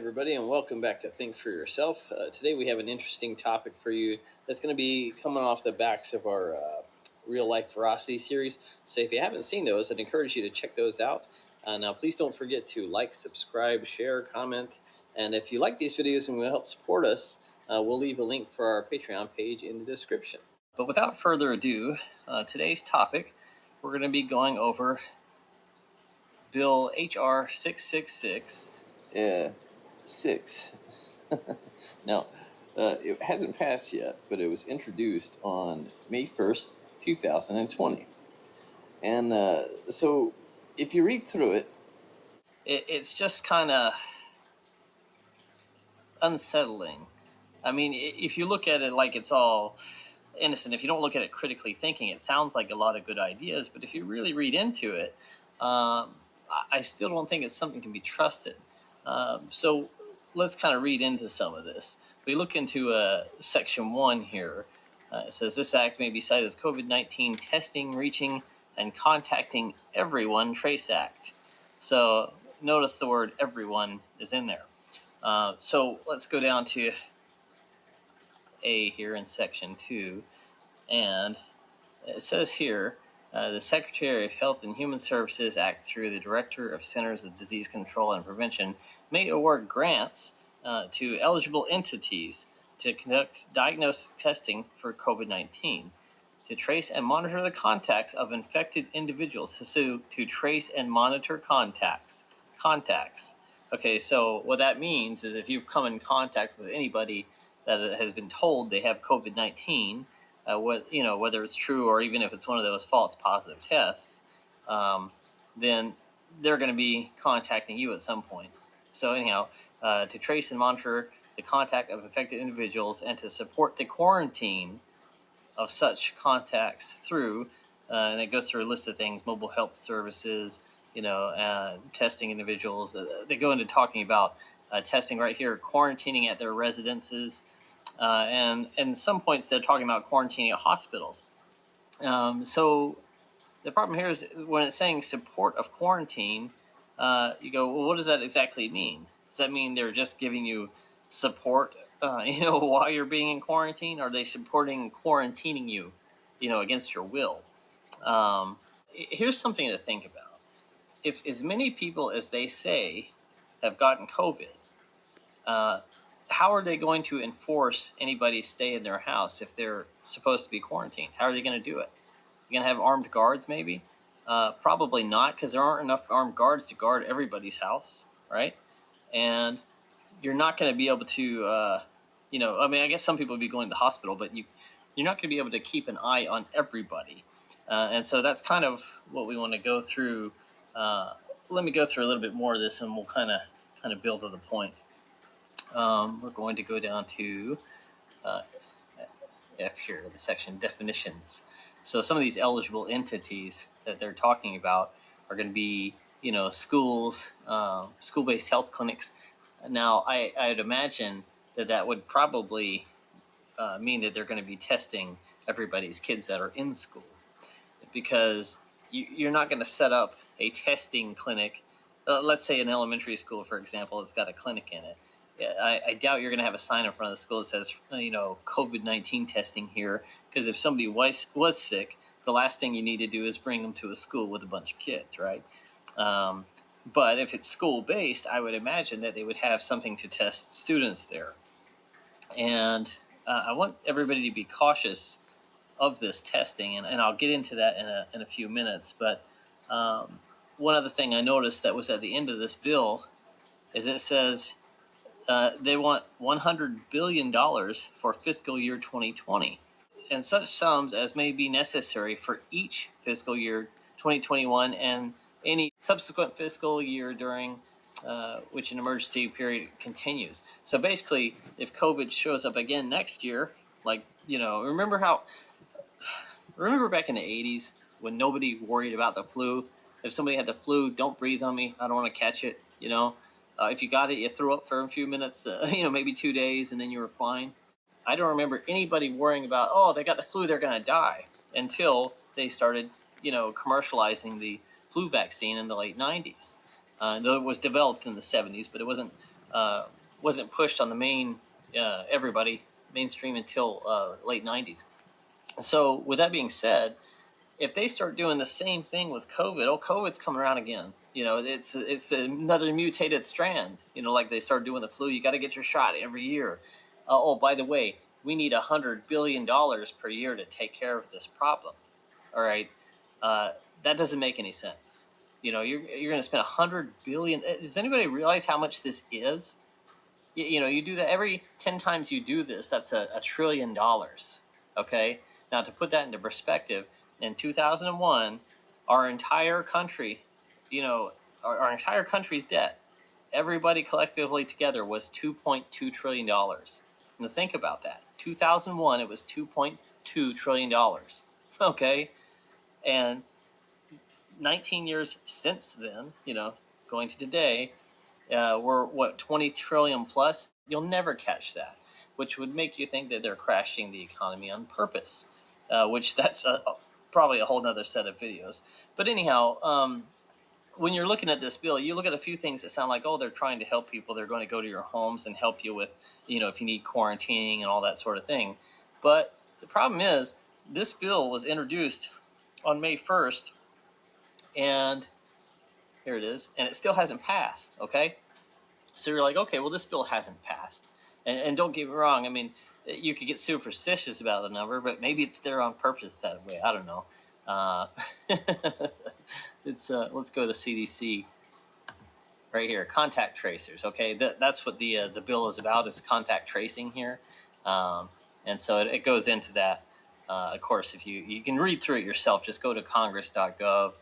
everybody, and welcome back to Think for Yourself. Today, we have an interesting topic for you that's going to be coming off the backs of our Real Life Veracity series. So, if you haven't seen those, I'd encourage you to check those out. Now, please don't forget to like, subscribe, share, comment. And if you like these videos and will help support us, we'll leave a link for our Patreon page in the description. But without further ado, today's topic, we're going to be going over Bill H.R. 666. Yeah, 6. Now, it hasn't passed yet, but it was introduced on May 1st, 2020. And so if you read through it, It's just kind of unsettling. I mean, if you look at it like it's all innocent, if you don't look at it critically thinking, it sounds like a lot of good ideas. But if you really read into it, I still don't think it's something that can be trusted. So let's kind of read into some of this. We look into Section 1 here. It says this act may be cited as COVID-19 testing, reaching, and contacting everyone Trace Act. So notice the word everyone is in there. So let's go down to A here in Section 2. And it says here, the Secretary of Health and Human Services act through the Director of Centers of Disease Control and Prevention may award grants to eligible entities to conduct diagnostic testing for COVID-19, to trace and monitor the contacts of infected individuals. So to trace and monitor contacts. Okay, so what that means is if you've come in contact with anybody that has been told they have COVID-19, whether it's true or even if it's one of those false positive tests, then they're going to be contacting you at some point. So anyhow, to trace and monitor the contact of infected individuals and to support the quarantine of such contacts through, and it goes through a list of things, mobile health services, testing individuals. They go into talking about testing right here, quarantining at their residences, and some points they're talking about quarantining at hospitals. So the problem here is when it's saying support of quarantine, you go, well, what does that exactly mean? Does that mean they're just giving you support, while you're being in quarantine? Are they supporting quarantining you, against your will? Here's something to think about. If as many people as they say have gotten COVID, how are they going to enforce anybody stay in their house if they're supposed to be quarantined? How are they going to do it? You're going to have armed guards maybe? Probably not, because there aren't enough armed guards to guard everybody's house, right? And you're not going to be able to, I guess some people would be going to the hospital, but you're not going to be able to keep an eye on everybody. And so that's kind of what we want to go through. Let me go through a little bit more of this, and we'll kind of build to the point. We're going to go down to F here, the section definitions. So some of these eligible entities that they're talking about are going to be, schools, school-based health clinics. Now, I'd imagine that would probably mean that they're going to be testing everybody's kids that are in school, because you're not going to set up a testing clinic. Let's say an elementary school, for example, it's got a clinic in it. I doubt you're going to have a sign in front of the school that says, COVID-19 testing here, because if somebody was sick, the last thing you need to do is bring them to a school with a bunch of kids, right? But if it's school-based, I would imagine that they would have something to test students there. And I want everybody to be cautious of this testing, and I'll get into that in a few minutes. But one other thing I noticed that was at the end of this bill is it says they want $100 billion for fiscal year 2020, and such sums as may be necessary for each fiscal year 2021 and any subsequent fiscal year during which an emergency period continues. So basically, if COVID shows up again next year, remember back in the 80s when nobody worried about the flu? If somebody had the flu, don't breathe on me. I don't want to catch it, If you got it, you threw up for a few minutes, maybe 2 days, and then you were fine. I don't remember anybody worrying about, oh, they got the flu, they're going to die, until they started, commercializing the flu vaccine in the late 90s. Though it was developed in the 70s, but it wasn't wasn't pushed on the everybody mainstream until late 90s. So with that being said, if they start doing the same thing with COVID, COVID's coming around again. It's another mutated strand. Like they start doing the flu, you got to get your shot every year. By the way, we need $100 billion per year to take care of this problem. All right, that doesn't make any sense. You're going to spend $100 billion. Does anybody realize how much this is? You do that every 10 times you do this, that's $1 trillion. Okay, now to put that into perspective, in 2001, our entire country, our entire country's debt, everybody collectively together, was $2.2 trillion. Now think about that. 2001, it was $2.2 trillion. Okay, and 19 years since then, going to today, we're 20 trillion plus. You'll never catch that, which would make you think that they're crashing the economy on purpose, which that's probably a whole nother set of videos. But anyhow, when you're looking at this bill, you look at a few things that sound like, oh, they're trying to help people. They're going to go to your homes and help you with, if you need quarantining and all that sort of thing. But the problem is, this bill was introduced on May 1st, and here it is, and it still hasn't passed, okay? So you're like, okay, well, this bill hasn't passed. And don't get me wrong, I mean, you could get superstitious about the number, but maybe it's there on purpose that way. I don't know. Let's go to CDC right here, contact tracers. Okay, that's what the bill is about, is contact tracing here. And so it goes into that. Of course, if you can read through it yourself, just go to congress.gov.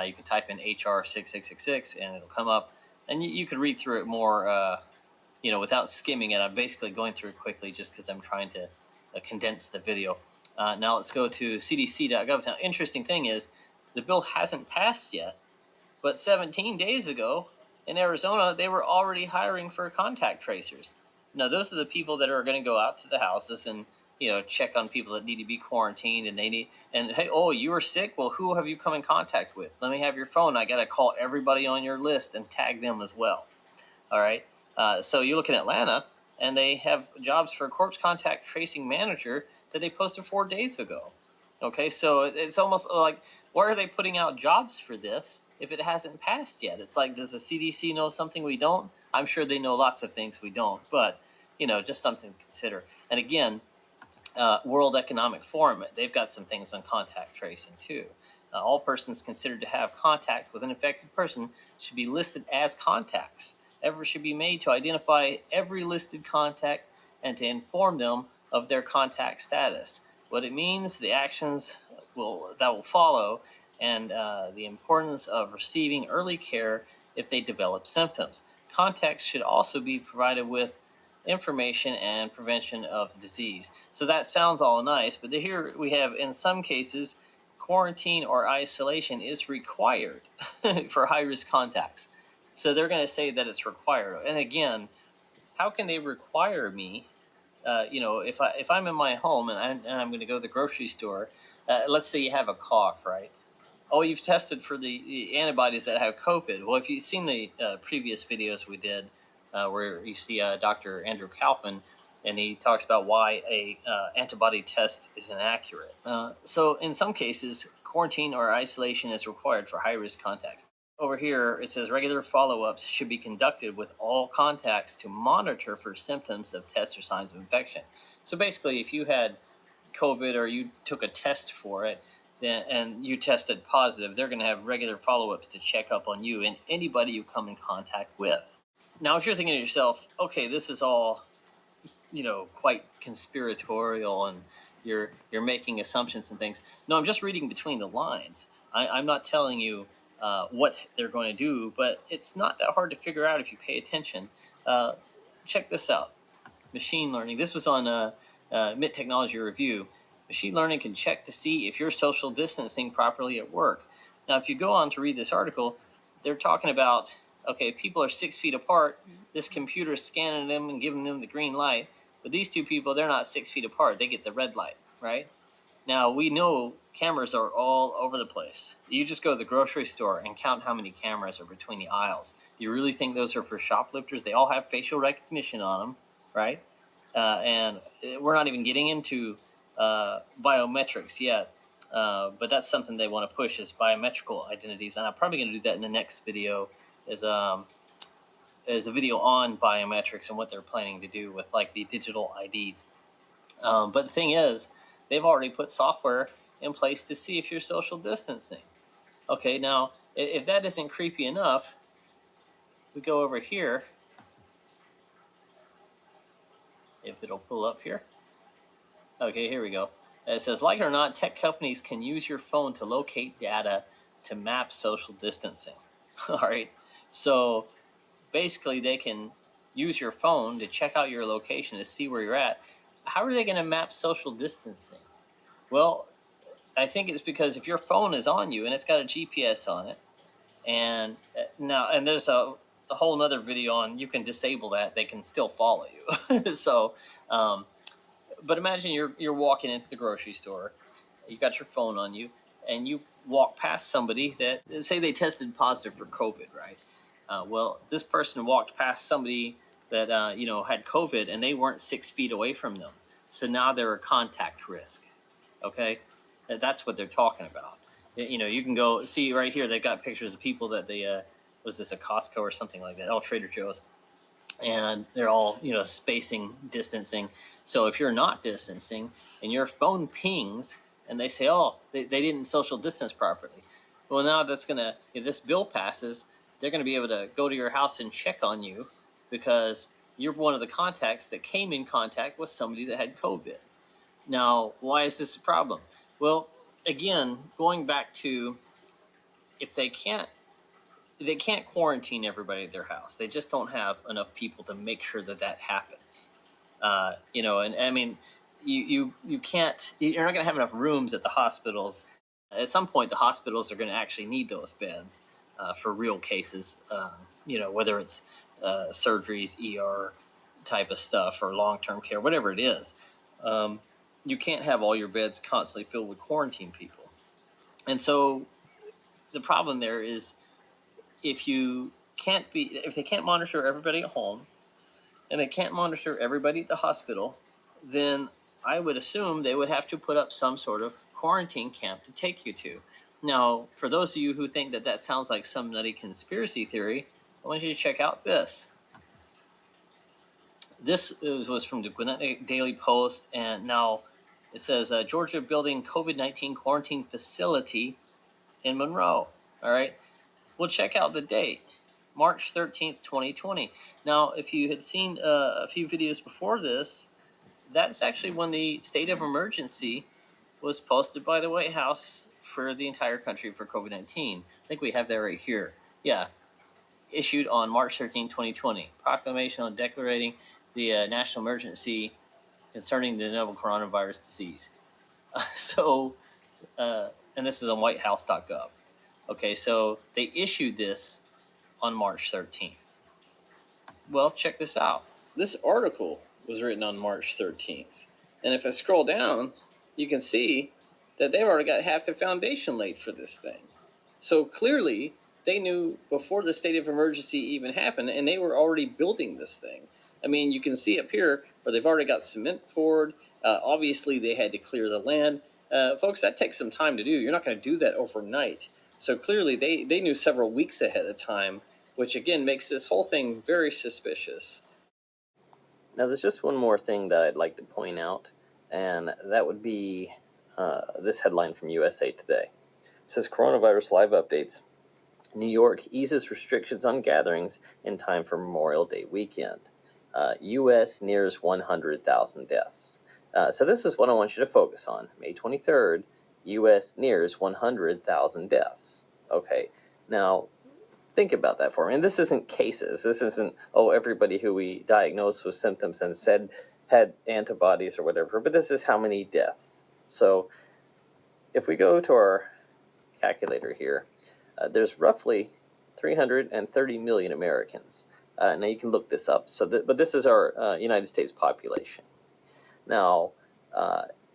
You can type in HR 6666 and it'll come up. And you could read through it more, without skimming it. I'm basically going through it quickly just because I'm trying to condense the video. Now let's go to cdc.gov. Now, interesting thing is, the bill hasn't passed yet, but 17 days ago in Arizona, they were already hiring for contact tracers. Now, those are the people that are going to go out to the houses and check on people that need to be quarantined, and hey, oh, you were sick? Well, who have you come in contact with? Let me have your phone. I got to call everybody on your list and tag them as well. All right. So you look in Atlanta, and they have jobs for a corpse contact tracing manager that they posted 4 days ago. Okay, so it's almost like, why are they putting out jobs for this if it hasn't passed yet? It's like, does the CDC know something we don't? I'm sure they know lots of things we don't, but just something to consider. And again, World Economic Forum, they've got some things on contact tracing too. All persons considered to have contact with an infected person should be listed as contacts. Efforts should be made to identify every listed contact and to inform them of their contact status, what it means, the actions that will follow, and the importance of receiving early care if they develop symptoms. Contacts should also be provided with information and prevention of disease. So that sounds all nice, but here we have, in some cases, quarantine or isolation is required for high-risk contacts. So they're going to say that it's required. And again, how can they require me? If I'm in my home and I'm going to go to the grocery store, let's say you have a cough, right? Oh, you've tested for the antibodies that have COVID. Well, if you've seen the previous videos we did, where you see Dr. Andrew Kaufman, and he talks about why a antibody test is inaccurate. So in some cases, quarantine or isolation is required for high-risk contacts. Over here, it says regular follow-ups should be conducted with all contacts to monitor for symptoms of tests or signs of infection. So basically, if you had COVID or you took a test for it, and you tested positive, they're going to have regular follow-ups to check up on you and anybody you come in contact with. Now, if you're thinking to yourself, okay, this is all, quite conspiratorial, and you're making assumptions and things. No, I'm just reading between the lines. I'm not telling you what they're going to do, but it's not that hard to figure out if you pay attention. Check this out. Machine learning. This was on MIT Technology Review. Machine learning can check to see if you're social distancing properly at work. Now, if you go on to read this article, they're talking about, okay, people are 6 feet apart. This computer is scanning them and giving them the green light. But these two people, they're not 6 feet apart. They get the red light, right? Now, we know cameras are all over the place. You just go to the grocery store and count how many cameras are between the aisles. Do you really think those are for shoplifters? They all have facial recognition on them, right? And we're not even getting into biometrics yet. But that's something they want to push is biometrical identities. And I'm probably going to do that in the next video is a video on biometrics and what they're planning to do with like the digital IDs. But the thing is, they've already put software in place to see if you're social distancing. Okay, now, if that isn't creepy enough, we go over here. If it'll pull up here. Okay, here we go. It says, like it or not, tech companies can use your phone to locate data to map social distancing. All right. So basically, they can use your phone to check out your location to see where you're at. How are they going to map social distancing? Well, I think it's because if your phone is on you and it's got a GPS on it, and there's a whole nother video on you can disable that, they can still follow you. So, but imagine you're walking into the grocery store, you got your phone on you, and you walk past somebody that say they tested positive for COVID, right? Well, this person walked past somebody that had COVID, and they weren't 6 feet away from them, so now they're a contact risk. Okay, that's what they're talking about. You can go see right here. They've got pictures of people that they was this a Costco or something like that? Oh, Trader Joe's, and they're all spacing, distancing. So if you're not distancing and your phone pings and they say, oh, they didn't social distance properly, well, now that's gonna, if this bill passes, they're gonna be able to go to your house and check on you because you're one of the contacts that came in contact with somebody that had COVID. Now, why is this a problem? Well, again, going back to if they can't quarantine everybody at their house. They just don't have enough people to make sure that that happens. And I mean, you can't. You're not going to have enough rooms at the hospitals. At some point, the hospitals are going to actually need those beds for real cases. Whether it's surgeries, ER type of stuff, or long-term care, whatever it is. You can't have all your beds constantly filled with quarantine people. And so the problem there is if they can't monitor everybody at home and they can't monitor everybody at the hospital, then I would assume they would have to put up some sort of quarantine camp to take you to. Now, for those of you who think that that sounds like some nutty conspiracy theory, I want you to check out this. This was from the Gwinnett Daily Post, and now it says Georgia building COVID-19 quarantine facility in Monroe. All right. Well, check out the date, March 13th, 2020. Now, if you had seen a few videos before this, that's actually when the state of emergency was posted by the White House for the entire country for COVID-19. I think we have that right here. Yeah, issued on March 13, 2020. Proclamation on declaring the national emergency concerning the novel coronavirus disease. And this is on whitehouse.gov. Okay, so they issued this on March 13th. Well, check this out. This article was written on March 13th. And if I scroll down, you can see that they've already got half the foundation laid for this thing. So clearly, they knew before the state of emergency even happened, and they were already building this thing. I mean, you can see up here where they've already got cement poured. Obviously, they had to clear the land. Folks, that takes some time to do. You're not going to do that overnight. So clearly, they knew several weeks ahead of time, which again makes this whole thing very suspicious. Now, there's just one more thing that I'd like to point out, and that would be this headline from USA Today. It says, Coronavirus Live Updates. New York eases restrictions on gatherings in time for Memorial Day weekend. U.S. nears 100,000 deaths. So this is what I want you to focus on. May 23rd, U.S. nears 100,000 deaths. Okay, now think about that for me. And this isn't cases. This isn't, everybody who we diagnosed with symptoms and said had antibodies or whatever, but this is how many deaths. So if we go to our calculator here, there's roughly 330 million Americans. Now you can look this up. But this is our United States population. Now,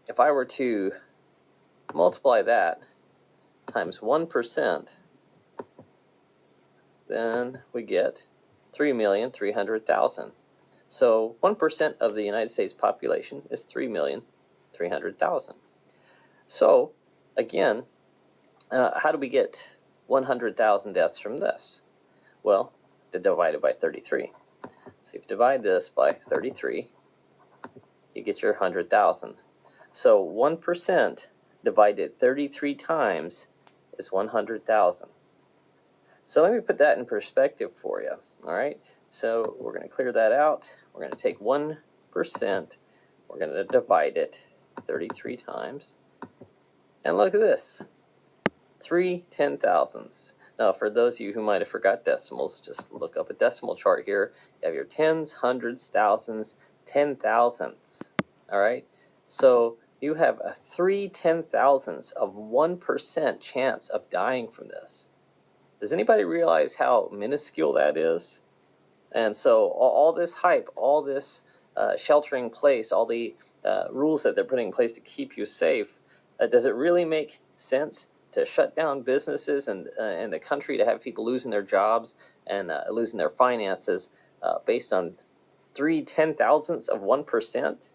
if I were to multiply that times 1%, then we get 3,300,000. So 1% of the United States population is 3,300,000. So again, how do we get 100,000 deaths from this? Well, to divide it by 33. So if you divide this by 33, you get your 100,000. So 1% divided 33 times is 100,000. So let me put that in perspective for you. All right. So we're going to clear that out. We're going to take 1%. We're going to divide it 33 times. And look at this. 3 10,000ths. Now, for those of you who might have forgot decimals, just look up a decimal chart here. You have your tens, hundreds, thousands, 10,000ths. All right. So you have a 3 10,000ths of 1% chance of dying from this. Does anybody realize how minuscule that is? And so all this hype, all this sheltering in place, all the rules that they're putting in place to keep you safe, does it really make sense to shut down businesses and the country, to have people losing their jobs and losing their finances based on 3 10,000ths of 1%?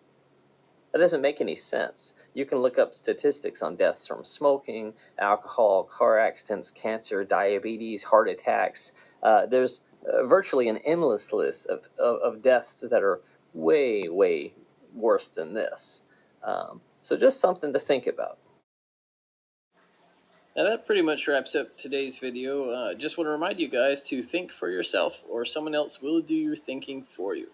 That doesn't make any sense. You can look up statistics on deaths from smoking, alcohol, car accidents, cancer, diabetes, heart attacks. There's virtually an endless list of deaths that are way, way worse than this. So just something to think about. Now that pretty much wraps up today's video. Just want to remind you guys to think for yourself, or someone else will do your thinking for you.